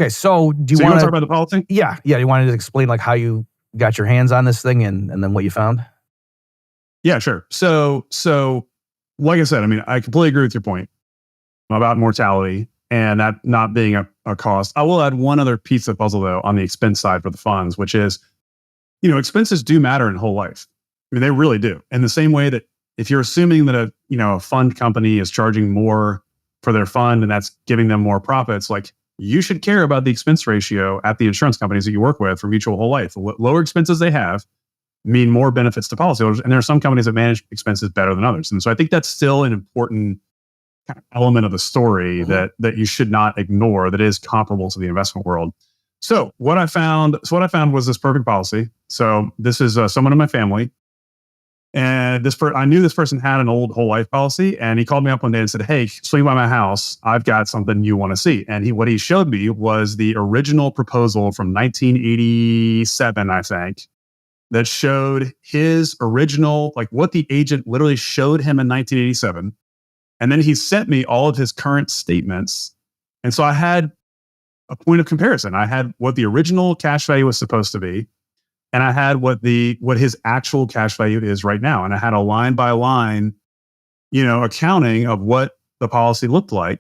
Okay, so do you So you want want to to talk about the policy? Yeah, you wanted to explain like how you got your hands on this thing and then what you found? Yeah, sure. So like I said, I mean, I completely agree with your point about mortality and that not being a cost. I will add one other piece of the puzzle though on the expense side for the funds, which is, expenses do matter in whole life. I mean, they really do. In the same way that if you're assuming that a fund company is charging more for their fund and that's giving them more profits, like you should care about the expense ratio at the insurance companies that you work with for mutual whole life. The lower expenses they have mean more benefits to policyholders. And there are some companies that manage expenses better than others. And so I think that's still an important kind of element of the story that you should not ignore that is comparable to the investment world. So what I found was this perfect policy. So this is someone in my family. And I knew this person had an old whole life policy, and he called me up one day and said, "Hey, swing by my house. I've got something you want to see." And what he showed me was the original proposal from 1987, I think, that showed his original, like what the agent literally showed him in 1987. And then he sent me all of his current statements. And so I had a point of comparison. I had what the original cash value was supposed to be, and I had what his actual cash value is right now. And I had a line by line, accounting of what the policy looked like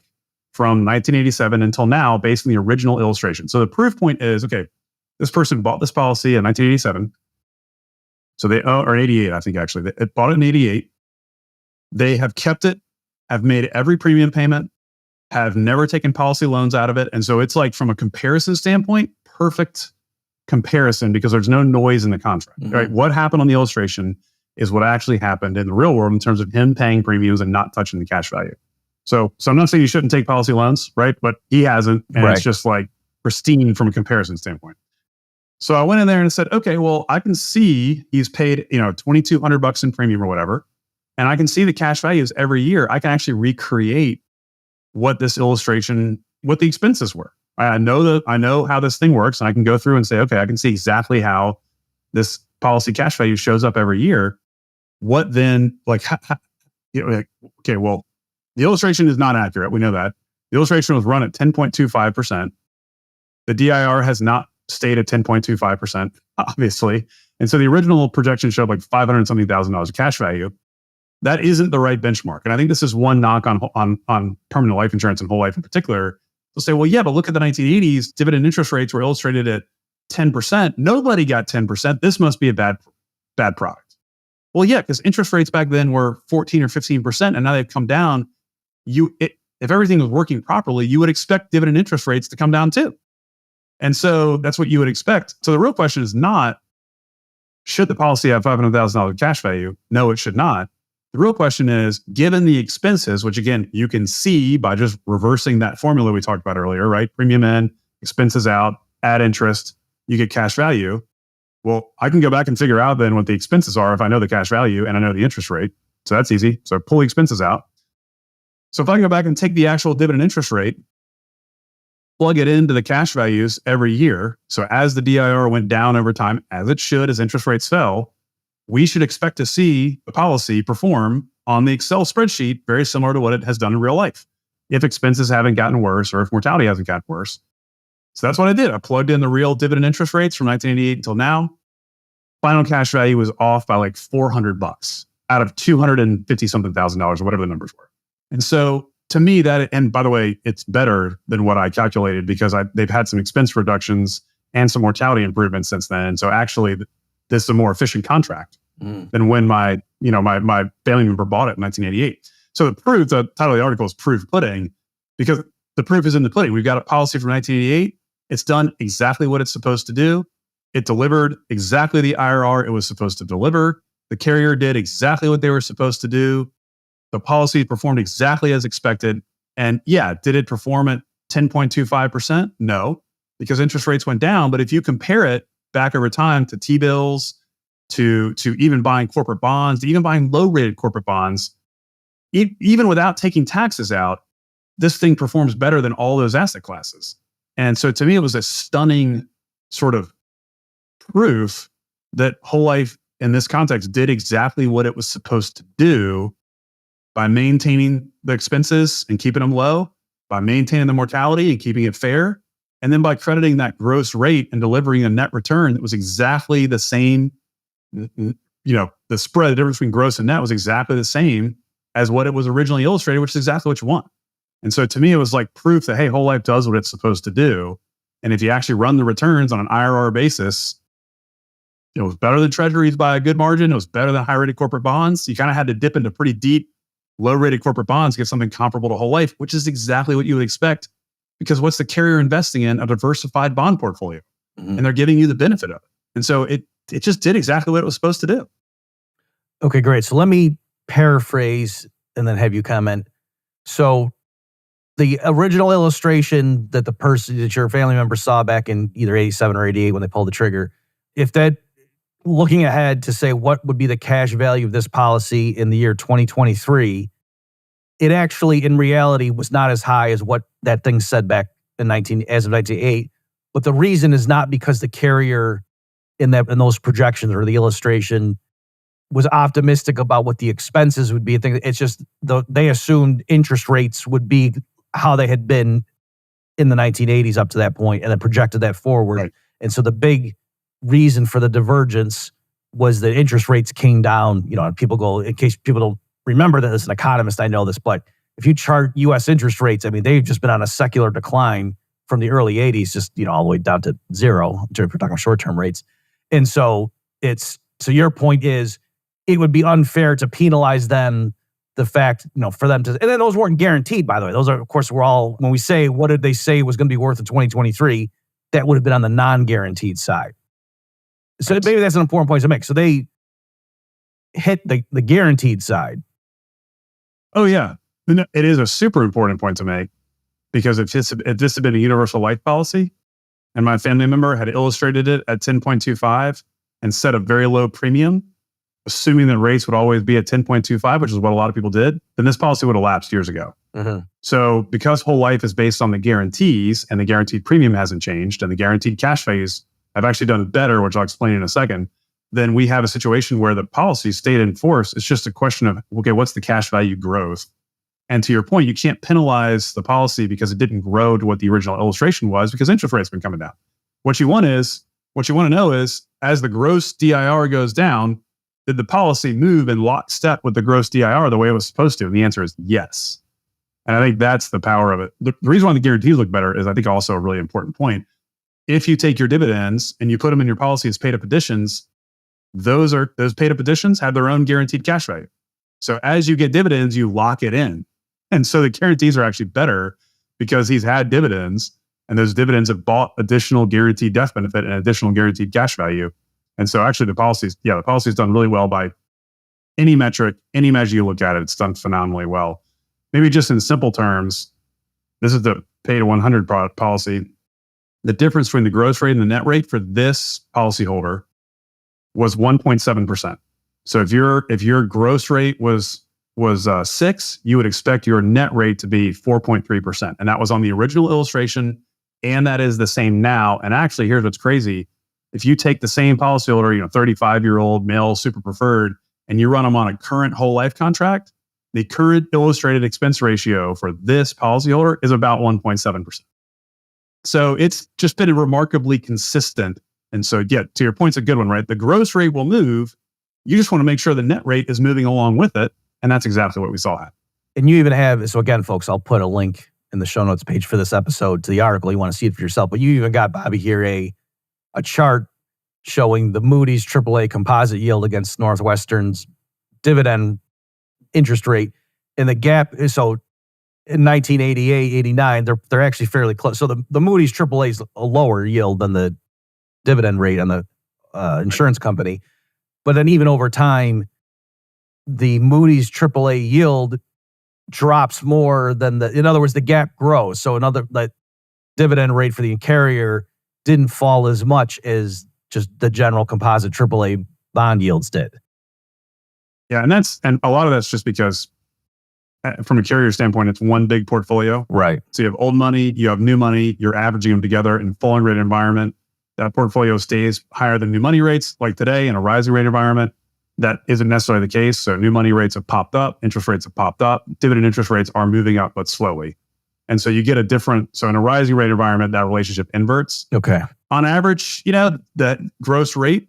from 1987 until now based on the original illustration. So the proof point is, okay, this person bought this policy in 1987. So they own, or 88, I think actually. They bought it in 88. They have kept it, have made every premium payment, have never taken policy loans out of it. And so it's like, from a comparison standpoint, perfect comparison because there's no noise in the contract, right? What happened on the illustration is what actually happened in the real world in terms of him paying premiums and not touching the cash value. So I'm not saying you shouldn't take policy loans, right? But he hasn't, and It's just like pristine from a comparison standpoint. So I went in there and said, okay, well, I can see he's paid, $2,200 in premium or whatever. And I can see the cash values every year. I can actually recreate what this illustration, what the expenses were. I know how this thing works, and I can go through and say, okay, I can see exactly how this policy cash value shows up every year. What then, okay, well, the illustration is not accurate. We know that. The illustration was run at 10.25%. The DIR has not stayed at 10.25%, obviously. And so the original projection showed like $500-something of cash value. That isn't the right benchmark. And I think this is one knock on permanent life insurance and whole life in particular. They'll say, well, yeah, but look at the 1980s, dividend interest rates were illustrated at 10%. Nobody got 10%. This must be a bad product. Well, yeah, because interest rates back then were 14 or 15%, and now they've come down. If everything was working properly, you would expect dividend interest rates to come down too. And so that's what you would expect. So the real question is not, should the policy have $500,000 cash value? No, it should not. The real question is, given the expenses, which again, you can see by just reversing that formula we talked about earlier, right? Premium in, expenses out, add interest, you get cash value. Well, I can go back and figure out then what the expenses are if I know the cash value and I know the interest rate. So that's easy. So pull the expenses out. So if I go back and take the actual dividend interest rate, plug it into the cash values every year. So as the DIR went down over time, as it should, as interest rates fell, we should expect to see the policy perform on the Excel spreadsheet very similar to what it has done in real life, if expenses haven't gotten worse or if mortality hasn't gotten worse. So that's what I did. I plugged in the real dividend interest rates from 1988 until now. Final cash value was off by like $400 out of $250-something thousand or whatever the numbers were. And so to me, and by the way, it's better than what I calculated because they've had some expense reductions and some mortality improvements since then. So actually, this is a more efficient contract than when my family member bought it in 1988. So the title of the article is Proof Pudding, because the proof is in the pudding. We've got a policy from 1988. It's done exactly what it's supposed to do. It delivered exactly the IRR it was supposed to deliver. The carrier did exactly what they were supposed to do. The policy performed exactly as expected. And yeah, did it perform at 10.25%? No, because interest rates went down. But if you compare it back over time to T-bills, to even buying corporate bonds, to even buying low-rated corporate bonds, even without taking taxes out, this thing performs better than all those asset classes. And so to me, it was a stunning sort of proof that whole life in this context did exactly what it was supposed to do by maintaining the expenses and keeping them low, by maintaining the mortality and keeping it fair, And then by crediting that gross rate and delivering a net return that was exactly the same, the spread, the difference between gross and net was exactly the same as what it was originally illustrated, which is exactly what you want. And so to me, it was like proof that, hey, whole life does what it's supposed to do. And if you actually run the returns on an IRR basis, it was better than treasuries by a good margin. It was better than high-rated corporate bonds. You kind of had to dip into pretty deep, low-rated corporate bonds to get something comparable to whole life, which is exactly what you would expect. Because what's the carrier investing in? A diversified bond portfolio. Mm-hmm. And they're giving you the benefit of it. And so it just did exactly what it was supposed to do. Okay, great. So let me paraphrase and then have you comment. So the original illustration that your family member saw back in either 87 or 88 when they pulled the trigger, if that, looking ahead to say what would be the cash value of this policy in the year 2023, it actually in reality was not as high as what that thing said back in as of 1988. But the reason is not because the carrier in those projections or the illustration was optimistic about what the expenses would be. It's just they assumed interest rates would be how they had been in the 1980s up to that point, and then projected that forward. Right. And so the big reason for the divergence was that interest rates came down. And people go, in case people don't remember that as an economist, I know this, but if you chart U.S. interest rates, I mean, they've just been on a secular decline from the early 80s, just, all the way down to zero, if we're talking short-term rates. And so so your point is, it would be unfair to penalize them, the fact, for them to, and then those weren't guaranteed, by the way. Those are, of course, when we say, what did they say was going to be worth in 2023, that would have been on the non-guaranteed side. So maybe that's an important point to make. So they hit the guaranteed side. Oh, yeah. It is a super important point to make, because if this had been a universal life policy and my family member had illustrated it at 10.25 and set a very low premium, assuming that rates would always be at 10.25, which is what a lot of people did, then this policy would have lapsed years ago. Mm-hmm. So because whole life is based on the guarantees and the guaranteed premium hasn't changed and the guaranteed cash values have actually done better, which I'll explain in a second, then we have a situation where the policy stayed in force. It's just a question of, okay, what's the cash value growth? And to your point, you can't penalize the policy because it didn't grow to what the original illustration was, because interest rates have been coming down. What you want to know is, as the gross DIR goes down, did the policy move in lockstep with the gross DIR the way it was supposed to? And the answer is yes. And I think that's the power of it. The reason why the guarantees look better is, I think, also a really important point. If you take your dividends and you put them in your policy as paid up additions, those paid up additions have their own guaranteed cash value. So as you get dividends, you lock it in. And so the guarantees are actually better because he's had dividends, and those dividends have bought additional guaranteed death benefit and additional guaranteed cash value. And so actually the policy's done really well by any metric, any measure you look at it, it's done phenomenally well. Maybe just in simple terms, this is the pay to 100 policy. The difference between the gross rate and the net rate for this policyholder was 1.7%. So if your gross rate was 6, you would expect your net rate to be 4.3%. And that was on the original illustration. And that is the same now. And actually, here's what's crazy. If you take the same policyholder, 35-year-old male super preferred, and you run them on a current whole life contract, the current illustrated expense ratio for this policyholder is about 1.7%. So it's just been remarkably consistent. And so, yeah, to your point, it's a good one, right? The gross rate will move. You just want to make sure the net rate is moving along with it. And that's exactly what we saw happen. And you even have, so again, folks, I'll put a link in the show notes page for this episode to the article. You want to see it for yourself. But you even got, Bobby, here a chart showing the Moody's AAA composite yield against Northwestern's dividend interest rate. And the gap is, so in 1988, 89, they're actually fairly close. So the Moody's AAA is a lower yield than the dividend rate on the insurance company. But then even over time, the Moody's AAA yield drops more than in other words, the gap grows. So the dividend rate for the carrier didn't fall as much as just the general composite AAA bond yields did. Yeah, and a lot of that's just because from a carrier standpoint, it's one big portfolio. Right. So you have old money, you have new money, you're averaging them together in a falling rate environment. That portfolio stays higher than new money rates, like today in a rising rate environment. That isn't necessarily the case. So new money rates have popped up, interest rates have popped up, dividend interest rates are moving up, but slowly. And so you get so in a rising rate environment, that relationship inverts. Okay. On average, that gross rate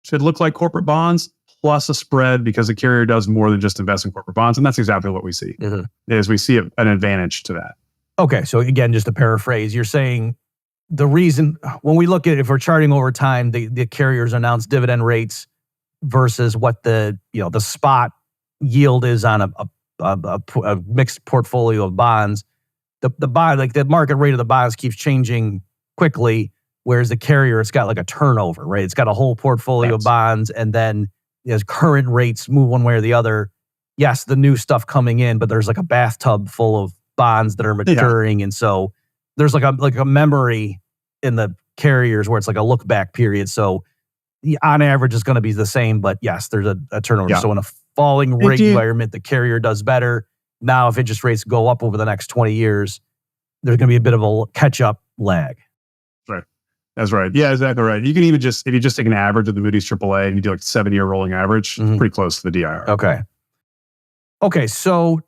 should look like corporate bonds plus a spread because the carrier does more than just invest in corporate bonds. And that's exactly what we see, is we see an advantage to that. Okay. So again, just to paraphrase, you're saying the reason when we look at, if we're charting over time, the carriers announce dividend rates versus what the spot yield is on a mixed portfolio of bonds. The bond, like the market rate of the bonds keeps changing quickly, whereas the carrier, it's got like a turnover, right? It's got a whole portfolio of bonds, and then as current rates move one way or the other, yes, the new stuff coming in, but there's like a bathtub full of bonds that are maturing, and so there's like a memory in the carriers where it's like a look back period. So on average, it's going to be the same, but yes, there's a turnover. Yeah. So in a falling rate environment, the carrier does better. Now, if interest rates go up over the next 20 years, there's going to be a bit of a catch-up lag. Right. That's right. Yeah, exactly right. You can even if you just take an average of the Moody's AAA and you do like 7-year rolling average, it's pretty close to the DIR. Okay. So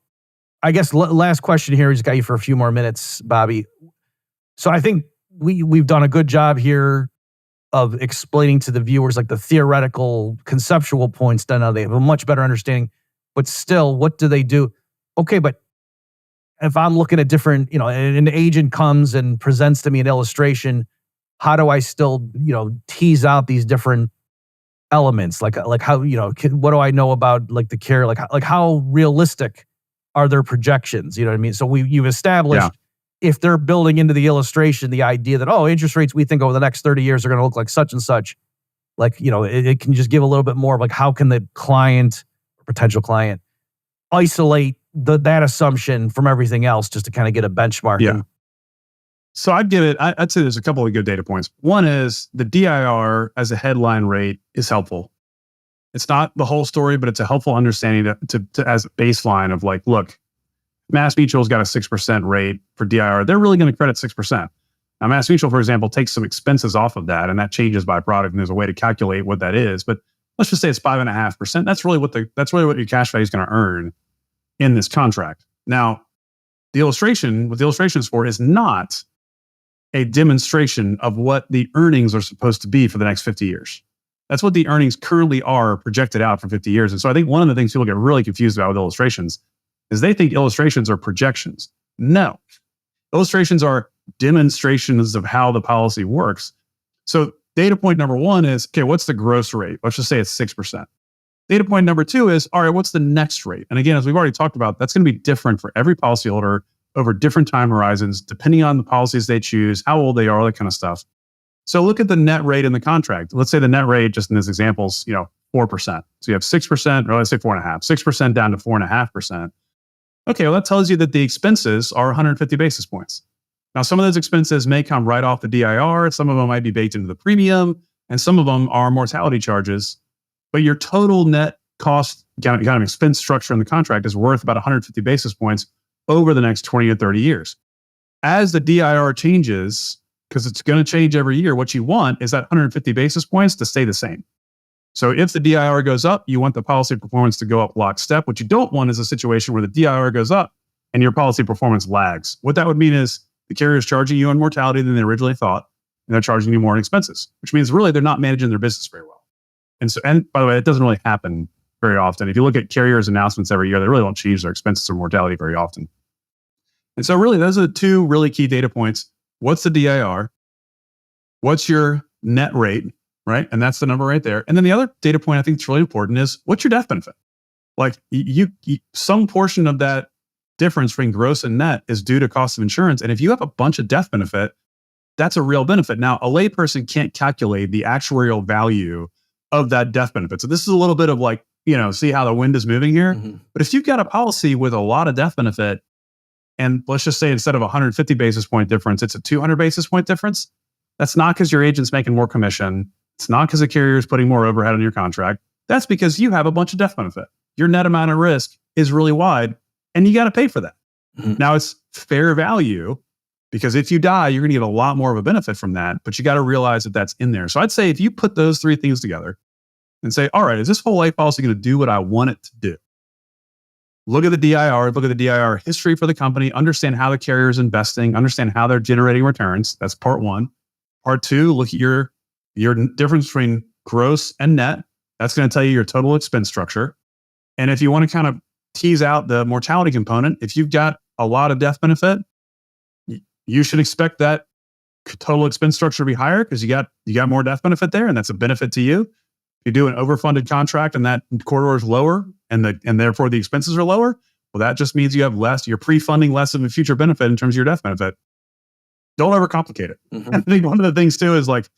I guess last question here. We just got you for a few more minutes, Bobby. So I think we've done a good job here of explaining to the viewers like the theoretical, conceptual points. Now they have a much better understanding. But still, what do they do? Okay, but if I'm looking at different, an agent comes and presents to me an illustration, how do I still, tease out these different elements? Like how, what do I know about like the care? Like how realistic are their projections? You know what I mean? So you've established if they're building into the illustration the idea that, interest rates we think over the next 30 years are going to look like such and such. Like, it can just give a little bit more of like how can the client or potential client isolate that assumption from everything else just to kind of get a benchmark. Yeah. So I'd say there's a couple of good data points. One is the DIR as a headline rate is helpful. It's not the whole story, but it's a helpful understanding to as a baseline of like, look, Mass Mutual's got a 6% rate for DIR. They're really going to credit 6%. Now, Mass Mutual, for example, takes some expenses off of that, and that changes by product, and there's a way to calculate what that is. But let's just say it's 5.5%. That's really what your cash value is going to earn in this contract. Now, what the illustration is for is not a demonstration of what the earnings are supposed to be for the next 50 years. That's what the earnings currently are projected out for 50 years. And so I think one of the things people get really confused about with illustrations is they think illustrations are projections. No. Illustrations are demonstrations of how the policy works. So data point number one is, okay, what's the gross rate? Let's just say it's 6%. Data point number two is, all right, what's the next rate? And again, as we've already talked about, that's going to be different for every policyholder over different time horizons, depending on the policies they choose, how old they are, all that kind of stuff. So look at the net rate in the contract. Let's say the net rate, just in this examples, 4%. So you have 6%, or let's say 4.5%, 6% down to 4.5%. Okay, well, that tells you that the expenses are 150 basis points. Now, some of those expenses may come right off the DIR. Some of them might be baked into the premium, and some of them are mortality charges. But your total net cost kind of expense structure in the contract is worth about 150 basis points over the next 20 or 30 years. As the DIR changes, because it's going to change every year, what you want is that 150 basis points to stay the same. So if the DIR goes up, you want the policy performance to go up lockstep. What you don't want is a situation where the DIR goes up and your policy performance lags. What that would mean is the carrier is charging you on mortality than they originally thought, and they're charging you more in expenses, which means really they're not managing their business very well. And by the way, it doesn't really happen very often. If you look at carriers' announcements every year, they really don't change their expenses or mortality very often. And so really, those are the two really key data points. What's the DIR? What's your net rate, right? And that's the number right there. And then the other data point I think that's really important is what's your death benefit? Like you some portion of that difference between gross and net is due to cost of insurance. And if you have a bunch of death benefit, that's a real benefit. Now, a layperson can't calculate the actuarial value of that death benefit. So this is a little bit of like, see how the wind is moving here. Mm-hmm. But if you've got a policy with a lot of death benefit, and let's just say instead of 150 basis point difference, it's a 200 basis point difference, that's not because your agent's making more commission. It's not because the carrier is putting more overhead on your contract. That's because you have a bunch of death benefit. Your net amount of risk is really wide, and you got to pay for that. Mm-hmm. Now, it's fair value, because if you die, you're going to get a lot more of a benefit from that, but you got to realize that that's in there. So I'd say if you put those three things together and say, all right, is this whole life policy going to do what I want it to do? look at the DIR, look at the DIR history for the company, understand how the carrier is investing, understand how they're generating returns. That's part one. Part two, look at your difference between gross and net. That's going to tell you your total expense structure. And if you want to kind of tease out the mortality component, if you've got a lot of death benefit, you should expect that total expense structure to be higher because you got more death benefit there, and that's a benefit to you. If you do an overfunded contract and that corridor is lower, and therefore the expenses are lower, well, that just means you have less. You're pre-funding less of a future benefit in terms of your death benefit. Don't overcomplicate it. Mm-hmm. I think one of the things too is like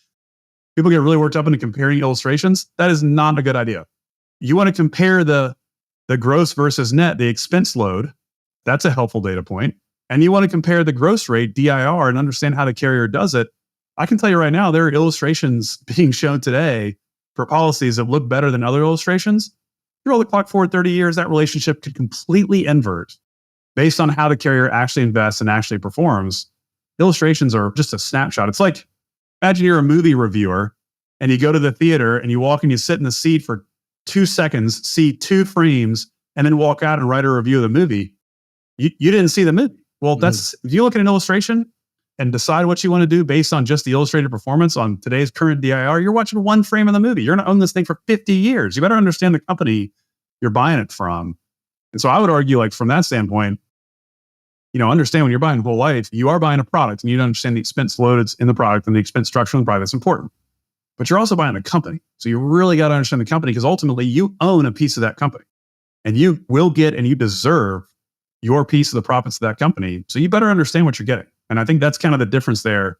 people get really worked up into comparing illustrations. That is not a good idea. You want to compare the gross versus net, the expense load. That's a helpful data point. And you want to compare the gross rate, DIR, and understand how the carrier does it. I can tell you right now, there are illustrations being shown today for policies that look better than other illustrations. You roll the clock forward 30 years, that relationship could completely invert based on how the carrier actually invests and actually performs. Illustrations are just a snapshot. It's like, imagine you're a movie reviewer and you go to the theater and you walk and you sit in the seat for 2 seconds, see 2 frames, and then walk out and write a review of the movie. You didn't see the movie. Well, if you look at an illustration and decide what you want to do based on just the illustrated performance on today's current DIR, you're watching 1 frame of the movie. You're going to own this thing for 50 years. You better understand the company you're buying it from. And so I would argue, like, from that standpoint, understand when you're buying whole life, you are buying a product and you understand the expense load in the product and the expense structure in the product. That's important. But you're also buying a company. So you really got to understand the company because ultimately you own a piece of that company and you will get and you deserve your piece of the profits of that company. So you better understand what you're getting. And I think that's kind of the difference there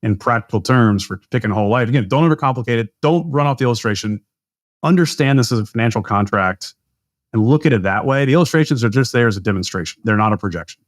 in practical terms for picking whole life. Again, don't overcomplicate it. Don't run off the illustration. Understand this as a financial contract and look at it that way. The illustrations are just there as a demonstration. They're not a projection.